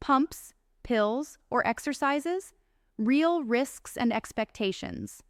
Pumps, pills, or exercises? Real risks and expectations.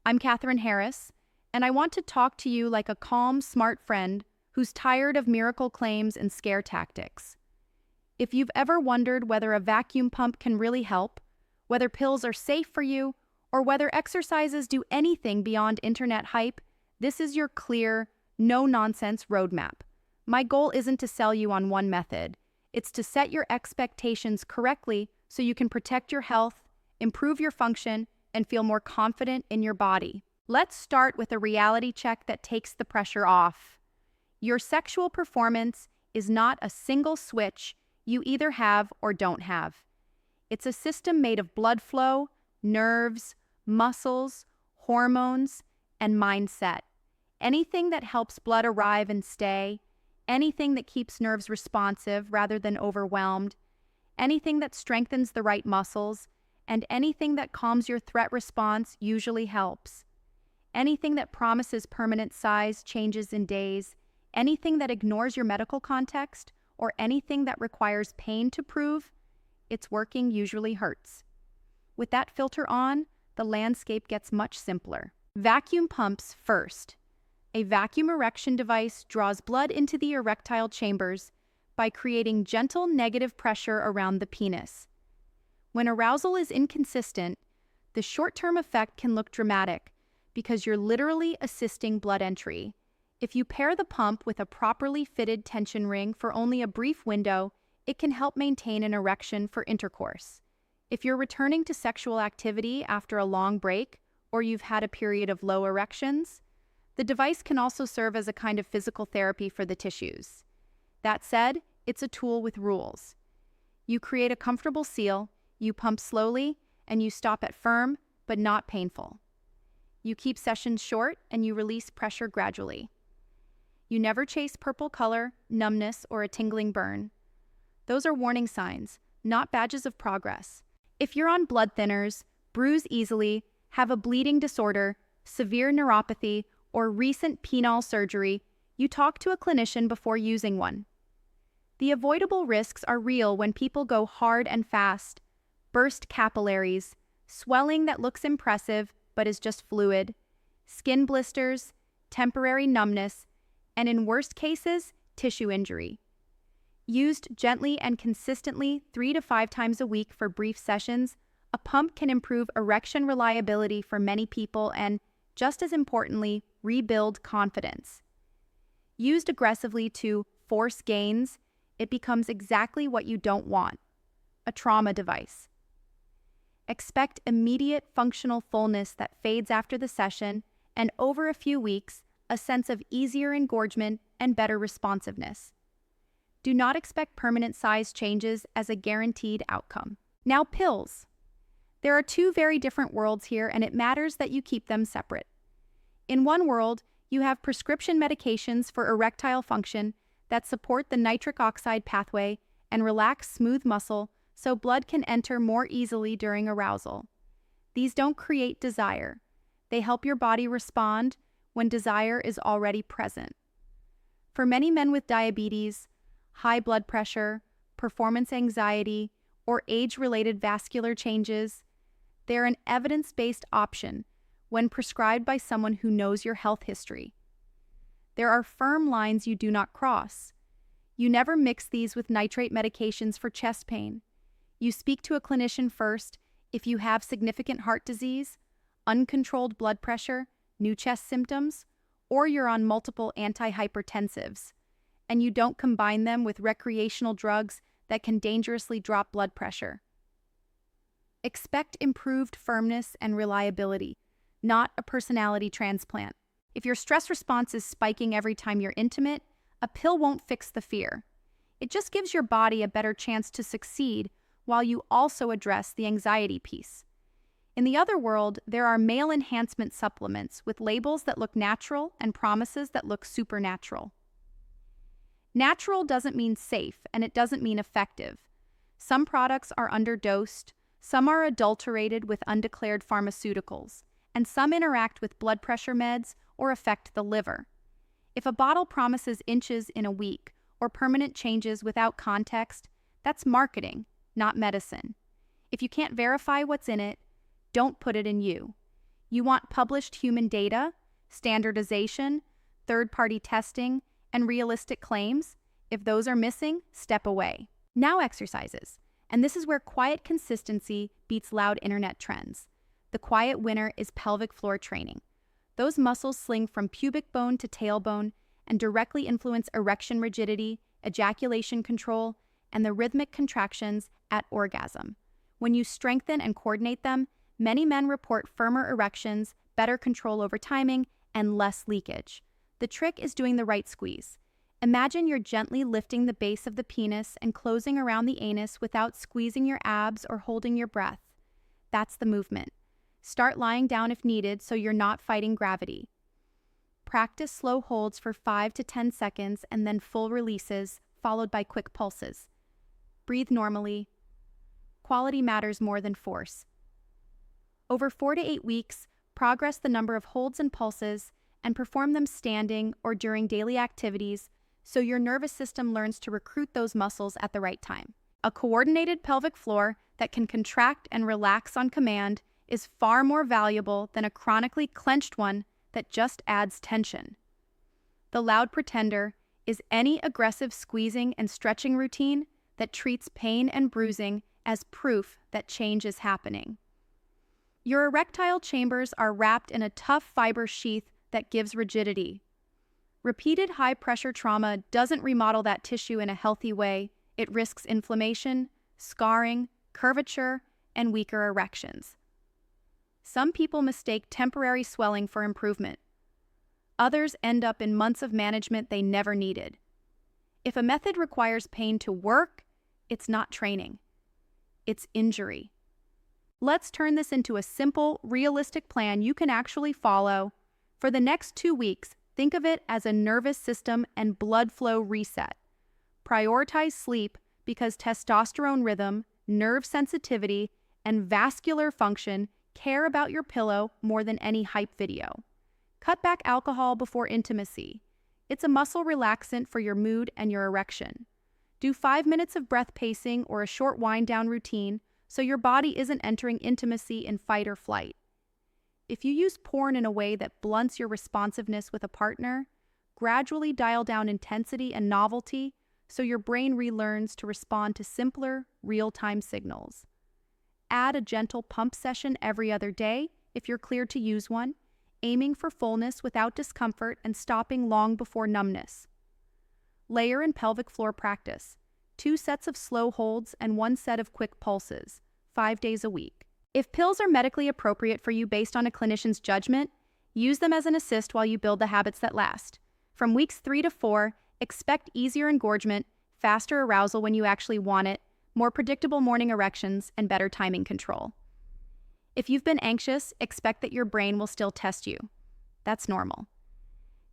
I'm Catherin Harris, and I want to talk to you like a calm, smart friend who's tired of miracle claims and scare tactics. If you've ever wondered whether a vacuum pump can really help, whether pills are safe for you, or whether exercises do anything beyond internet hype, this is your clear, no-nonsense roadmap. My goal isn't to sell you on one method. It's to set your expectations correctly so you can protect your health, improve your function, and feel more confident in your body. Let's start with a reality check that takes the pressure off. Your sexual performance is not a single switch you either have or don't have. It's a system made of blood flow, nerves, muscles, hormones, and mindset. Anything that helps blood arrive and stay, anything that keeps nerves responsive rather than overwhelmed, anything that strengthens the right muscles, and anything that calms your threat response usually helps. Anything that promises permanent size changes in days, anything that ignores your medical context, or anything that requires pain to prove it's working usually hurts. With that filter on, the landscape gets much simpler. Vacuum pumps first. A vacuum erection device draws blood into the erectile chambers by creating gentle negative pressure around the penis. When arousal is inconsistent, the short-term effect can look dramatic because you're literally assisting blood entry. If you pair the pump with a properly fitted tension ring for only a brief window, it can help maintain an erection for intercourse. If you're returning to sexual activity after a long break, or you've had a period of low erections, the device can also serve as a kind of physical therapy for the tissues. That said, it's a tool with rules. You create a comfortable seal, you pump slowly, and you stop at firm, but not painful. You keep sessions short, and you release pressure gradually. You never chase purple color, numbness, or a tingling burn. Those are warning signs, not badges of progress. If you're on blood thinners, bruise easily, have a bleeding disorder, severe neuropathy, or recent penile surgery, you talk to a clinician before using one. The avoidable risks are real when people go hard and fast. Burst capillaries, swelling that looks impressive but is just fluid, skin blisters, temporary numbness, and in worst cases, tissue injury. Used gently and consistently 3 to 5 times a week for brief sessions, a pump can improve erection reliability for many people and, just as importantly, rebuild confidence. Used aggressively to force gains, it becomes exactly what you don't want: a trauma device. Expect immediate functional fullness that fades after the session, and over a few weeks, a sense of easier engorgement and better responsiveness. Do not expect permanent size changes as a guaranteed outcome. Now, pills. There are two very different worlds here, and it matters that you keep them separate. In one world, you have prescription medications for erectile function that support the nitric oxide pathway and relax smooth muscle so blood can enter more easily during arousal. These don't create desire. They help your body respond when desire is already present. For many men with diabetes, high blood pressure, performance anxiety, or age-related vascular changes, they're an evidence-based option when prescribed by someone who knows your health history. There are firm lines you do not cross. You never mix these with nitrate medications for chest pain. You speak to a clinician first if you have significant heart disease, uncontrolled blood pressure, new chest symptoms, or you're on multiple antihypertensives, and you don't combine them with recreational drugs that can dangerously drop blood pressure. Expect improved firmness and reliability, not a personality transplant. If your stress response is spiking every time you're intimate, a pill won't fix the fear. It just gives your body a better chance to succeed while you also address the anxiety piece. In the other world, there are male enhancement supplements with labels that look natural and promises that look supernatural. Natural doesn't mean safe, and it doesn't mean effective. Some products are underdosed, some are adulterated with undeclared pharmaceuticals, and some interact with blood pressure meds or affect the liver. If a bottle promises inches in a week or permanent changes without context, that's marketing, not medicine. If you can't verify what's in it, don't put it in you. You want published human data, standardization, third-party testing, and realistic claims. If those are missing, step away. Now exercises. And this is where quiet consistency beats loud internet trends. The quiet winner is pelvic floor training. Those muscles sling from pubic bone to tailbone and directly influence erection rigidity, ejaculation control, and the rhythmic contractions at orgasm. When you strengthen and coordinate them, many men report firmer erections, better control over timing, and less leakage. The trick is doing the right squeeze. Imagine you're gently lifting the base of the penis and closing around the anus without squeezing your abs or holding your breath. That's the movement. Start lying down if needed so you're not fighting gravity. Practice slow holds for 5 to 10 seconds and then full releases, followed by quick pulses. Breathe normally. Quality matters more than force. Over 4 to 8 weeks, progress the number of holds and pulses and perform them standing or during daily activities so your nervous system learns to recruit those muscles at the right time. A coordinated pelvic floor that can contract and relax on command is far more valuable than a chronically clenched one that just adds tension. The loud pretender is any aggressive squeezing and stretching routine that treats pain and bruising as proof that change is happening. Your erectile chambers are wrapped in a tough fiber sheath that gives rigidity. Repeated high-pressure trauma doesn't remodel that tissue in a healthy way. It risks inflammation, scarring, curvature, and weaker erections. Some people mistake temporary swelling for improvement. Others end up in months of management they never needed. If a method requires pain to work, it's not training. It's injury. Let's turn this into a simple, realistic plan you can actually follow. For the next 2 weeks, think of it as a nervous system and blood flow reset. Prioritize sleep because testosterone rhythm, nerve sensitivity, and vascular function care about your pillow more than any hype video. Cut back alcohol before intimacy. It's a muscle relaxant for your mood and your erection. Do 5 minutes of breath pacing or a short wind-down routine so your body isn't entering intimacy in fight or flight. If you use porn in a way that blunts your responsiveness with a partner, gradually dial down intensity and novelty so your brain relearns to respond to simpler, real-time signals. Add a gentle pump session every other day if you're cleared to use one, aiming for fullness without discomfort and stopping long before numbness. Layer in pelvic floor practice, 2 sets of slow holds and 1 set of quick pulses, 5 days a week. If pills are medically appropriate for you based on a clinician's judgment, use them as an assist while you build the habits that last. From weeks 3 to 4, expect easier engorgement, faster arousal when you actually want it, more predictable morning erections, and better timing control. If you've been anxious, expect that your brain will still test you. That's normal.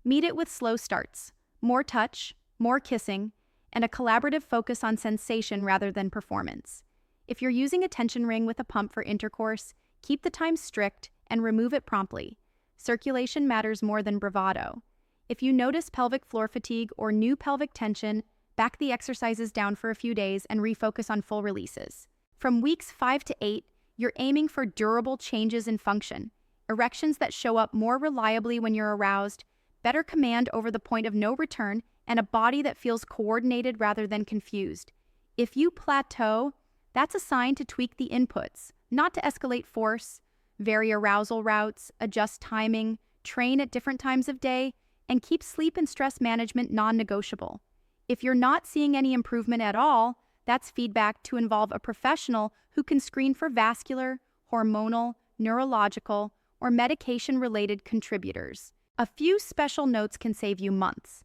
Meet it with slow starts, more touch, more kissing, and a collaborative focus on sensation rather than performance. If you're using a tension ring with a pump for intercourse, keep the time strict and remove it promptly. Circulation matters more than bravado. If you notice pelvic floor fatigue or new pelvic tension, back the exercises down for a few days and refocus on full releases. From weeks 5 to 8, you're aiming for durable changes in function, erections that show up more reliably when you're aroused, better command over the point of no return, and a body that feels coordinated rather than confused. If you plateau, that's a sign to tweak the inputs, not to escalate force, vary arousal routes, adjust timing, train at different times of day, and keep sleep and stress management non-negotiable. If you're not seeing any improvement at all, that's feedback to involve a professional who can screen for vascular, hormonal, neurological, or medication-related contributors. A few special notes can save you months.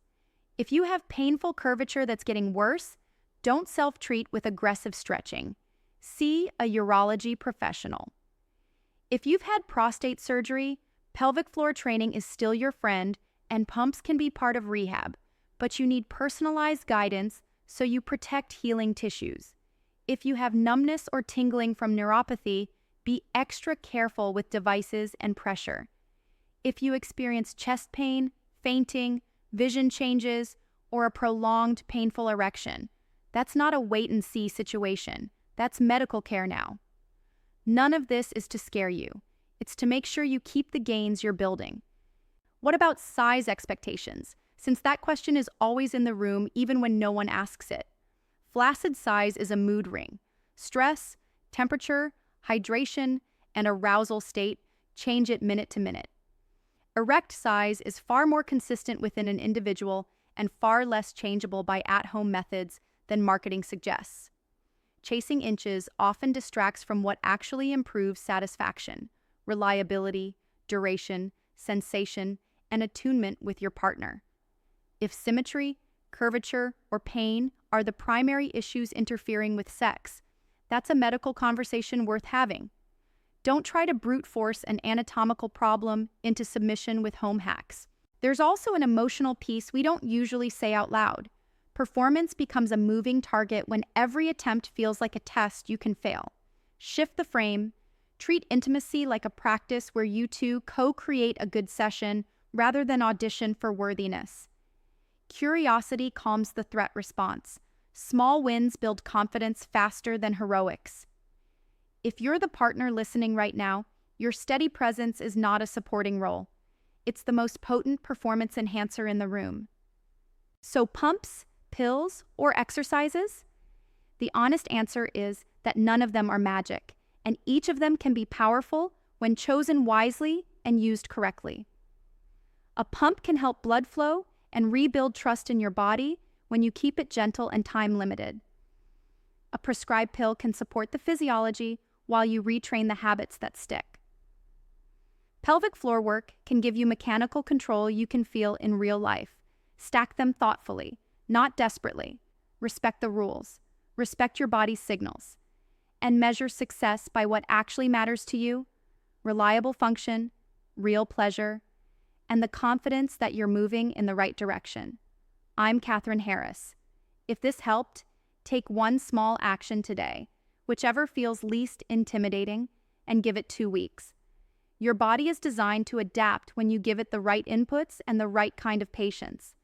If you have painful curvature that's getting worse, don't self-treat with aggressive stretching. See a urology professional. If you've had prostate surgery, pelvic floor training is still your friend, and pumps can be part of rehab, but you need personalized guidance so you protect healing tissues. If you have numbness or tingling from neuropathy, be extra careful with devices and pressure. If you experience chest pain, fainting, vision changes, or a prolonged painful erection, that's not a wait-and-see situation. That's medical care now. None of this is to scare you. It's to make sure you keep the gains you're building. What about size expectations? Since that question is always in the room even when no one asks it. Flaccid size is a mood ring. Stress, temperature, hydration, and arousal state change it minute to minute. Erect size is far more consistent within an individual and far less changeable by at-home methods than marketing suggests. Chasing inches often distracts from what actually improves satisfaction, reliability, duration, sensation, and attunement with your partner. If symmetry, curvature, or pain are the primary issues interfering with sex, that's a medical conversation worth having. Don't try to brute force an anatomical problem into submission with home hacks. There's also an emotional piece we don't usually say out loud. Performance becomes a moving target when every attempt feels like a test you can fail. Shift the frame. Treat intimacy like a practice where you two co-create a good session rather than audition for worthiness. Curiosity calms the threat response. Small wins build confidence faster than heroics. If you're the partner listening right now, your steady presence is not a supporting role. It's the most potent performance enhancer in the room. So pumps, pills, or exercises? The honest answer is that none of them are magic, and each of them can be powerful when chosen wisely and used correctly. A pump can help blood flow and rebuild trust in your body when you keep it gentle and time-limited. A prescribed pill can support the physiology while you retrain the habits that stick. Pelvic floor work can give you mechanical control you can feel in real life. Stack them thoughtfully, not desperately. Respect the rules. Respect your body's signals. And measure success by what actually matters to you: reliable function, real pleasure, and the confidence that you're moving in the right direction. I'm Catherin Harris. If this helped, take one small action today, whichever feels least intimidating, and give it 2 weeks. Your body is designed to adapt when you give it the right inputs and the right kind of patience.